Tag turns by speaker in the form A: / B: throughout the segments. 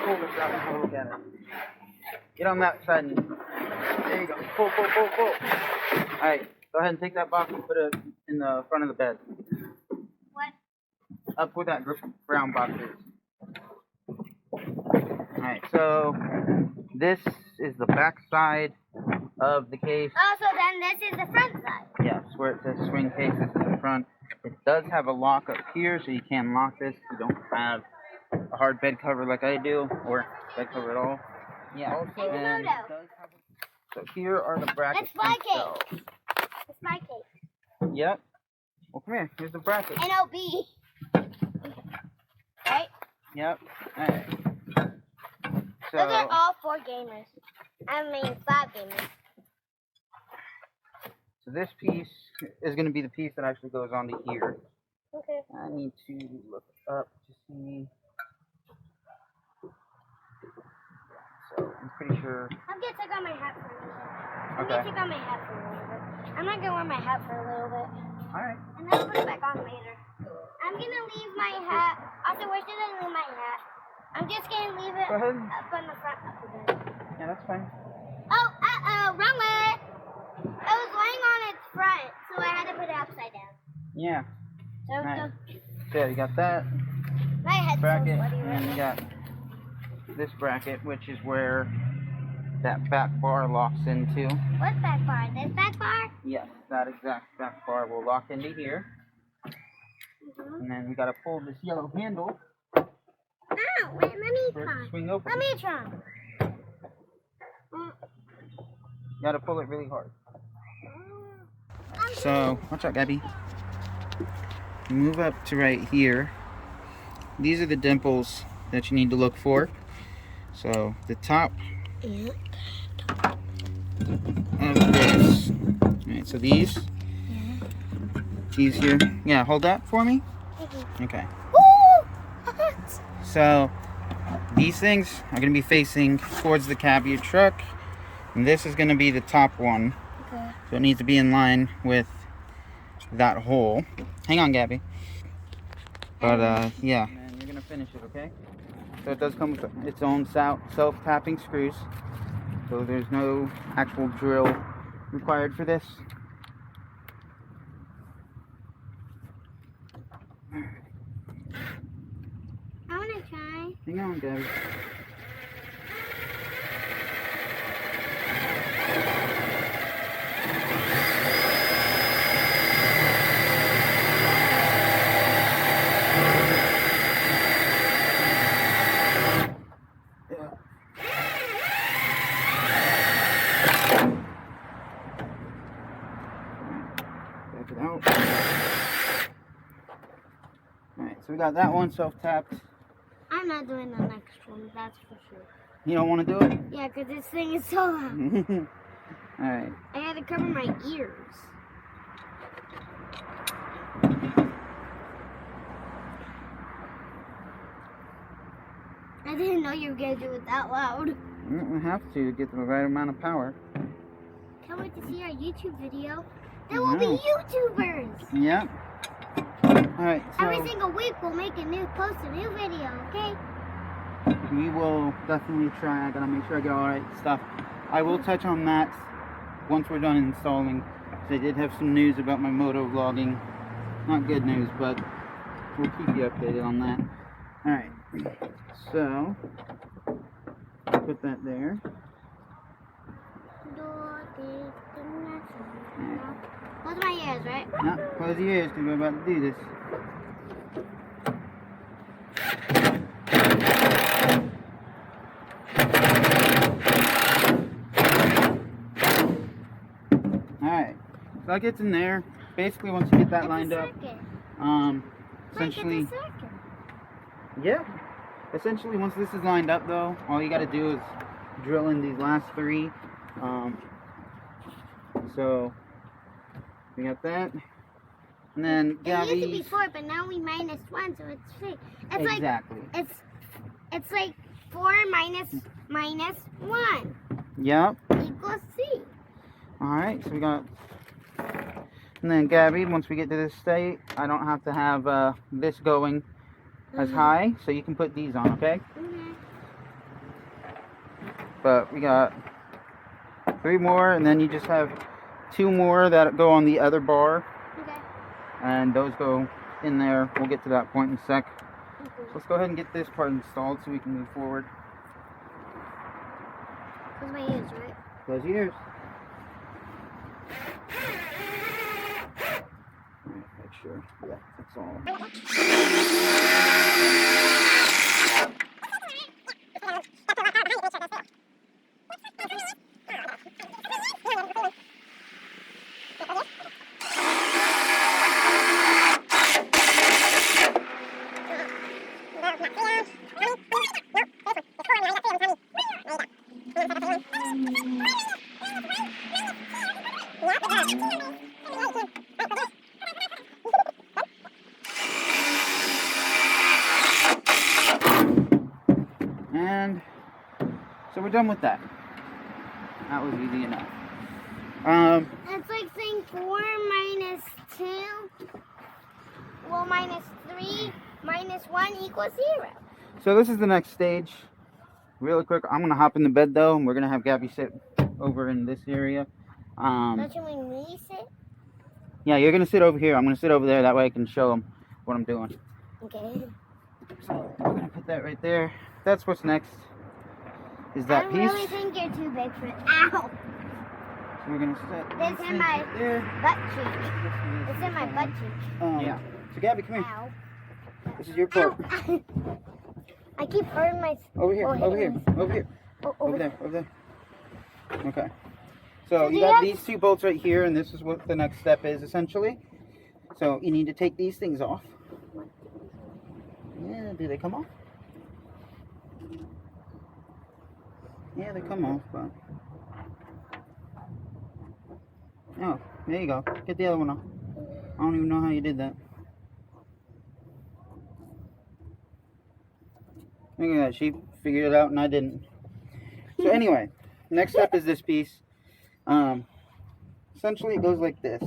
A: pull this out and have a look at it. Get on that side. There you go. Pull, pull, pull, pull. Alright, go ahead and take that box and put it in the front of the bed.
B: What?
A: Up where that brown box is. Alright, so this is the back side of the case.
B: Oh, so then this is the front side.
A: Yes, where it says swing case, this is the front. It does have a lock up here, so you can lock this if you don't have a hard bed cover like I do, or bed cover at all. Yeah. Also, then it does have so here are the brackets.
B: That's my
A: themselves.
B: case. That's my case.
A: Yep. Well, come here. Here's the bracket.
B: NOB. Right?
A: Yep. Alright. So,
B: those are all 4 gamers. I mean 5 gamers.
A: So this piece is going to be the piece that actually goes onto here.
B: Okay.
A: I need to look up to see. So I'm pretty sure.
B: I'm gonna take off my hat for a little bit. I'm
A: Okay.
B: gonna take off my hat for a little bit. I'm not gonna wear my hat for a little bit.
A: Alright.
B: And then I'll put it back on later. I'm gonna leave my hat. Also, where should I leave my hat? I'm just gonna leave it
A: Go ahead.
B: up on the front of the bed.
A: Yeah, that's fine.
B: Oh, wrong way. It was laying on its front, so I had to put it upside down.
A: Yeah.
B: So,
A: Nice. So you got that
B: my head's
A: bracket,
B: so sweaty
A: and
B: right
A: then you
B: now.
A: got this bracket, which is where that back bar locks into.
B: What back bar? This back bar?
A: Yes, that exact back bar will lock into here.
B: Mm-hmm.
A: And then we gotta pull this yellow handle.
B: Oh, wait, let me
A: For it
B: try.
A: to swing open.
B: Let me try.
A: You gotta pull it really hard.
B: Oh.
A: So, watch out, Gabby. Move up to right here. These are the dimples that you need to look for. So, the top of this. Alright, so these here. Yeah, hold that for me. Okay. So, these things are going to be facing towards the cab of your truck. And this is going to be the top one.
B: Okay.
A: So it needs to be in line with that hole. Hang on, Gabby. But, yeah. And then you're going to finish it, okay? So it does come with its own self-tapping screws. So there's no actual drill required for this.
B: I want to try.
A: Hang on, Gabby. Back it out. Alright, so we got that one self-tapped.
B: I'm not doing the next one, that's for sure.
A: You don't want to do it?
B: Yeah, because this thing is so loud.
A: Alright.
B: I had to cover my ears. I didn't know you were going to do it that loud.
A: We have to get the right amount of power.
B: Can't wait to see our YouTube video. There will be YouTubers.
A: Yep. Alright, so
B: Every single week we'll post a new video, okay?
A: we will definitely try. I gotta make sure I get all right stuff. I will touch on that once we're done installing. So I did have some news about my moto vlogging. Not good news, but we'll keep you updated on that. Alright, so put that there.
B: Close my ears, right?
A: Now, close your ears because we're about to do this. Alright, so that gets in there. Basically, once you get that lined up, essentially, yeah. Essentially, once this is lined up, though, all you got to do is drill in these last 3. So we got that, and then Gabby's.
B: It used to be 4, but now we minus 1, so it's 3. It's
A: exactly.
B: Like it's like 4 minus 1
A: Yep.
B: equals 3.
A: All right, so we got, and then Gabby. Once we get to this state, I don't have to have this going as high, so you can put these on, okay? but we got 3 more, and then you just have 2 more that go on the other bar.
B: Okay.
A: And those go in there. We'll get to that point in a sec. So let's go ahead and get this part installed so we can move forward.
B: Close my ears, right?
A: Close your ears. Make sure. Yeah, that's all. And so we're done with that. That was easy enough.
B: It's like saying 4 minus 2, well, minus 3 minus 1 equals 0.
A: So this is the next stage. Really quick, I'm gonna hop in the bed though, and we're gonna have Gabby sit over in this area.
B: Don't you mean me sit?
A: Yeah, you're gonna sit over here. I'm gonna sit over there. That way I can show them what I'm doing.
B: Okay.
A: So we're gonna put that right there. That's what's next. Is that
B: I
A: piece?
B: really think you're too big for it. Ow!
A: So we're gonna set
B: This
A: these
B: in
A: things
B: my
A: right there.
B: butt cheek. It's in my butt cheek.
A: Yeah. So Gabby, come here.
B: Ow.
A: This is your part.
B: Ow. I keep hurting my...
A: Over here.
B: Oh,
A: Over here.
B: hitting
A: Over here.
B: Oh,
A: Over there. Over there. Okay. So
B: So
A: you
B: do
A: got
B: you have-
A: these 2 bolts right here, and this is what the next step is essentially. So you need to take these things off. Yeah, do they come off? Yeah, they come off, but... Oh, there you go. Get the other one off. I don't even know how you did that. Look at that. She figured it out and I didn't. So anyway, next step is this piece. Essentially it goes like this.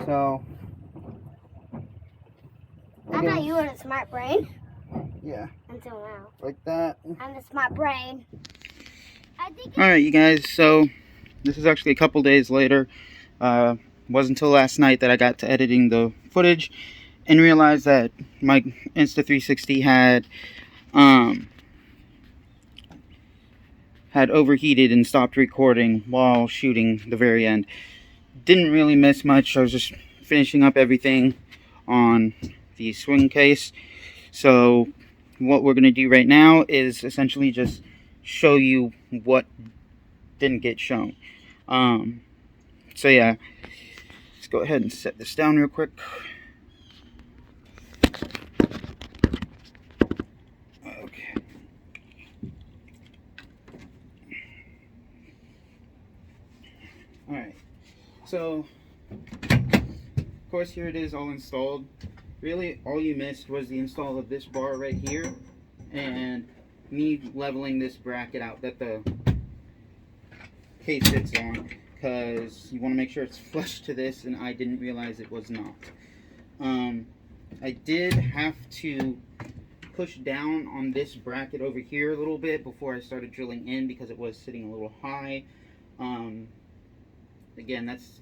A: So...
B: I thought you were the smart brain.
A: Yeah,
B: Until now.
A: like that.
B: I'm the smart brain. I think
A: Alright, you guys, so this is actually a couple days later. Wasn't until last night that I got to editing the footage and realized that my Insta360 had overheated and stopped recording while shooting the very end. Didn't really miss much. I was just finishing up everything on the swing case. So what we're going to do right now is essentially just show you what didn't get shown. So yeah, let's go ahead and set this down real quick. Okay. Alright, so of course here it is all installed. Really all you missed was the install of this bar right here and me leveling this bracket out that the case sits on, because you want to make sure it's flush to this, and I didn't realize it was not. I did have to push down on this bracket over here a little bit before I started drilling in because it was sitting a little high. Again, that's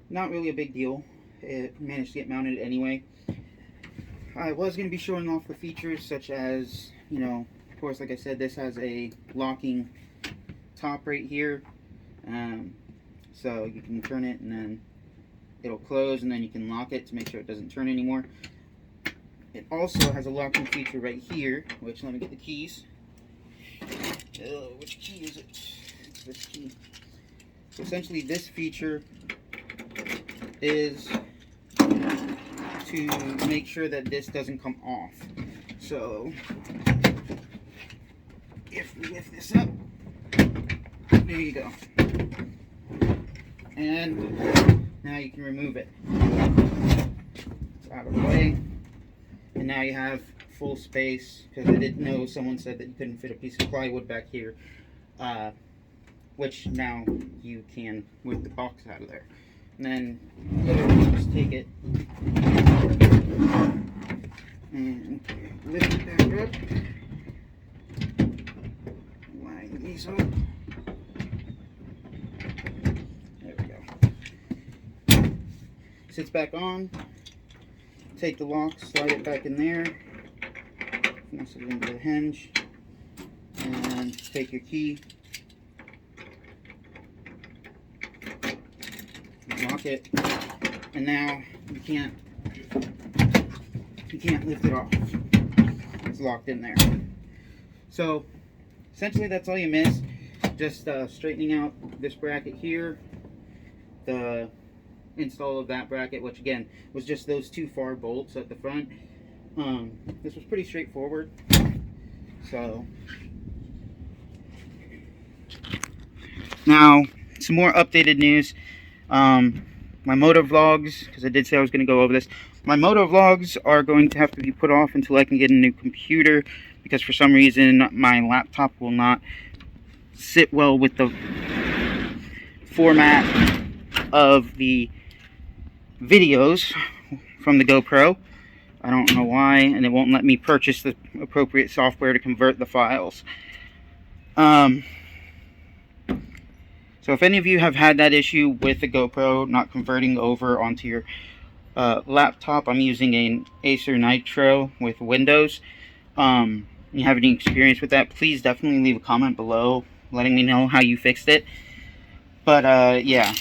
A: not really a big deal. It managed to get mounted anyway. I was going to be showing off the features such as, you know, of course, like I said, this has a locking top right here. So you can turn it and then it'll close, and then you can lock it to make sure it doesn't turn anymore. It also has a locking feature right here, which, let me get the keys. Which key is it? It's this key. So essentially this feature is to make sure that this doesn't come off. So if we lift this up, there you go. And now you can remove it. It's out of the way. And now you have full space, because I did know someone said that you couldn't fit a piece of plywood back here, which now you can with the box out of there. And then literally just take it and lift it back up like these up. There we go. Sits back on. Take the lock, slide it back in there. Finesse it into the hinge. And take your key. Lock it. And now you can't lift it off. It's locked in there. So essentially that's all you miss. Just straightening out this bracket here, the install of that bracket, which again was just those 2 far bolts at the front. This was pretty straightforward. So now some more updated news. My moto vlogs, because I did say I was going to go over this, my moto vlogs are going to have to be put off until I can get a new computer, because for some reason my laptop will not sit well with the format of the videos from the GoPro. I don't know why, and it won't let me purchase the appropriate software to convert the files. So if any of you have had that issue with the GoPro not converting over onto your laptop, I'm using an Acer Nitro with Windows. You have any experience with that, please definitely leave a comment below letting me know how you fixed it. But yeah,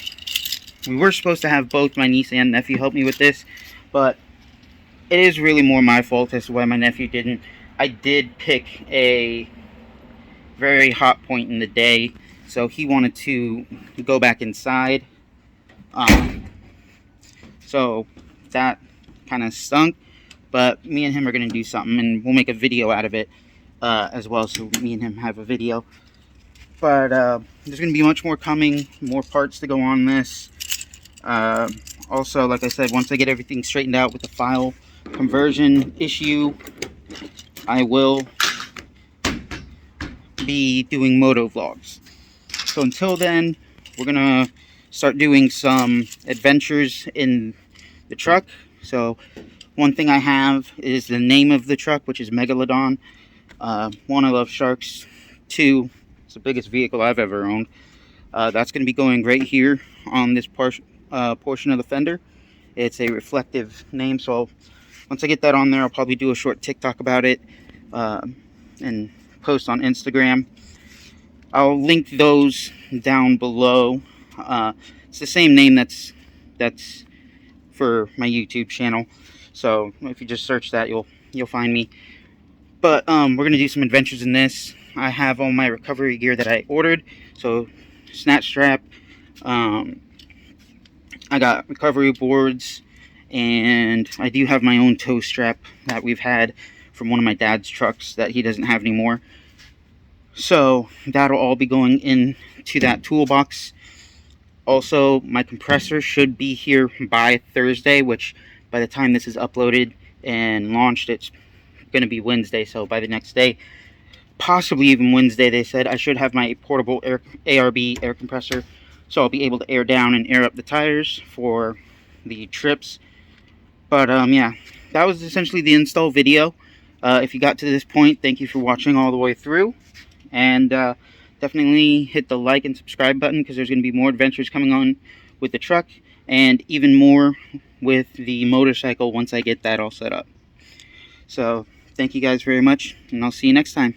A: we were supposed to have both my niece and nephew help me with this, but it is really more my fault as to why my nephew didn't. I did pick a very hot point in the day, so he wanted to go back inside. So that kind of stunk, but me and him are going to do something, and we'll make a video out of it as well, so me and him have a video. But there's going to be much more coming, more parts to go on this. Also, like I said, once I get everything straightened out with the file conversion issue, I will be doing moto vlogs. So until then, we're gonna start doing some adventures in the truck. So one thing I have is the name of the truck, which is Megalodon. 1, I love sharks. 2, it's the biggest vehicle I've ever owned. That's going to be going right here on this portion of the fender. It's a reflective name, so once I get that on there, I'll probably do a short TikTok about it and post on Instagram. I'll link those down below. It's the same name that's for my YouTube channel, so if you just search that, you'll find me. But we're gonna do some adventures in this. I have all my recovery gear that I ordered, so snatch strap. I got recovery boards, and I do have my own tow strap that we've had from one of my dad's trucks that he doesn't have anymore. So that'll all be going into that toolbox. Also, my compressor should be here by Thursday, which by the time this is uploaded and launched, it's going to be Wednesday. So by the next day, possibly even Wednesday, they said, I should have my portable ARB air compressor. So I'll be able to air down and air up the tires for the trips. But yeah, that was essentially the install video. If you got to this point, thank you for watching all the way through. And definitely hit the like and subscribe button, because there's going to be more adventures coming on with the truck, and even more with the motorcycle once I get that all set up. So thank you guys very much, and I'll see you next time.